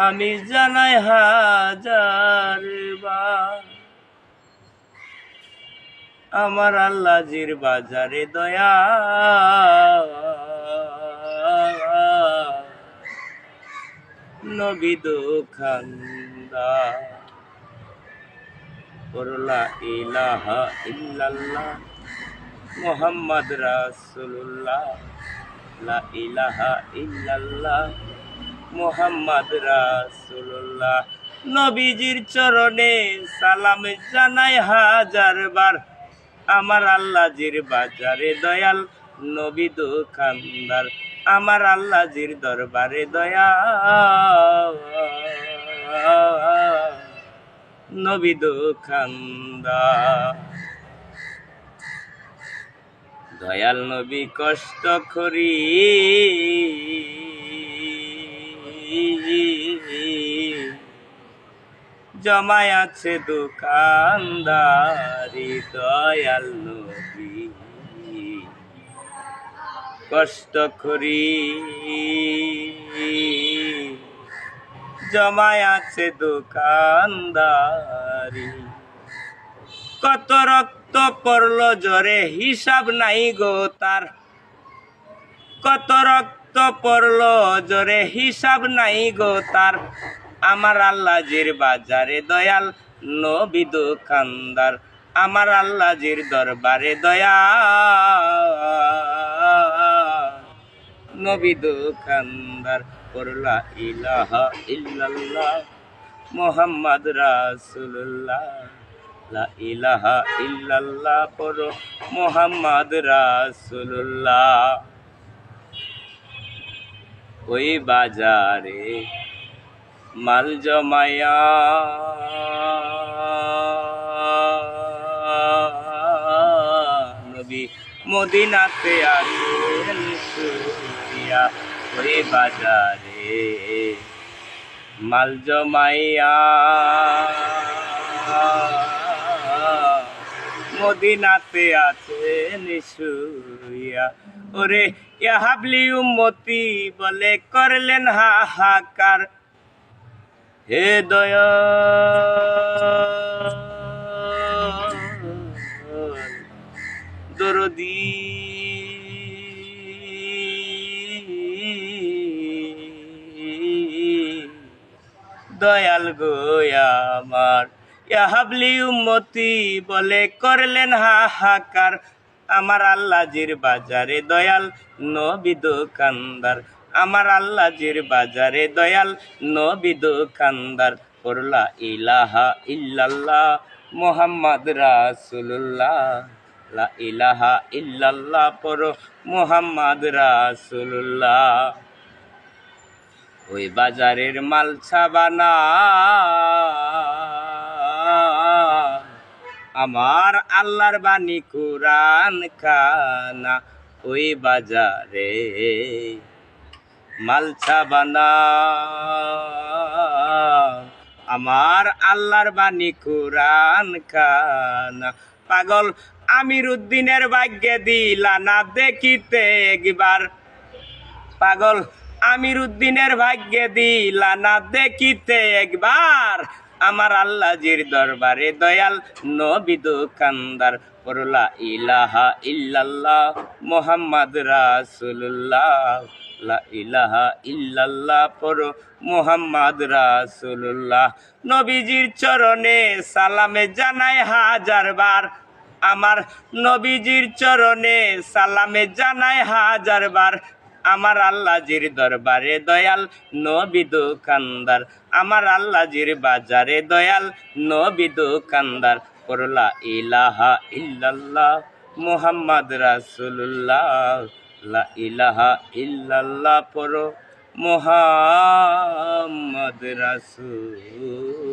আমি জানাই হাজার বার আমার আল্লাহজির বাজারে দয়া নবী দোকানদার লা ইলাহা ইল্লাল্লাহ মুহাম্মদ রাসূলুল্লাহ লা ইলাহা ইল্লাল্লাহ মুহাম্মদ রাসূলুল্লাহ নবীজির চরণে সালাম জানাই হাজার বার আমার আল্লাহজির বাজারে দয়াল নবী দোকানদার আমার আল্লাহজির দরবারে দয়া নবী দোকানদার দয়াল নবী কষ্ট করি জমায় আছে দোকানদারি দয়াল নবী কষ্ট করি জমায় আছে দোকানদারি কত রক্ত পড়লো জরে হিসাব নাই গো তার কত রক্ত পড়লো জরে হিসাব নাই গো তার আমার আল্লাহজির বাজারে দয়াল নবী দোকানদার আমার আল্লাহজির দরবারে দয়া নবী দোকানদার লা ইলাহা ইল্লাল্লাহ মুহাম্মদ রাসূলুল্লাহ লা ইলাহা ইল্লাল্লাহ পড়ো মুহাম্মদ রাসূলুল্লাহ ওই বাজারে মাল জমায়া নবী মদিনাতে আসেন সুরিয়া ওই বাজারে মাল জমাইয়া মদিনাতে আছেন শুইয়া ওরে ইয়া হাবলি উম্মতি বলে করলেন হাহাকার হে দয়াল দরদি দয়াল গো আমার ইয়া হাবলি উম্মতি বলে করলেন হাহাকার আমার আল্লাহজির বাজারে দয়াল নবী দোকানদার আমার আল্লাহজির বাজারে দয়াল নবী দোকানদার লা ইলাহা ইল্লাল্লাহ মুহাম্মদ রাসূলুল্লাহ লা ইলাহা ইল্লাল্লাহ পড়ো মুহাম্মদ রাসূলুল্লাহ ওই বাজারের মাল ছাবানা আমার আল্লাহর বাণী কুরআন খানা ওই বাজারে মাল ছাবানা আমার আল্লাহর বাণী কুরআন খানা পাগল আমির উদ্দিনের ভাগ্যে দিলা না দেখিতে একবার পাগল আমির উদ্দিনের ভাগ্যে দিলা না দেখিতে একবার আমার আল্লাহজির দরবারে দয়াল নবী দোকানদার লা ইলাহা ইল্লাল্লাহ মুহাম্মদ রাসূলুল্লাহ লা ইলাহা ইল্লাল্লাহ পড়ো মুহাম্মদ রাসূলুল্লাহ নবীজির চরণে সালামে জানাই হাজার বার আমার নবীজির চরণে সালামে জানাই হাজার বার আমার আল্লাহজির দরবারে দয়াল নবী দোকানদার আমার আল্লাহজির বাজারে দয়াল নবী দোকানদার লা ইলাহা ইল্লাল্লাহ মুহাম্মদ রাসূলুল্লাহ লা ইলাহা ইল্লাল্লাহ পড়ো মুহাম্মদ রাসূলুল্লাহ।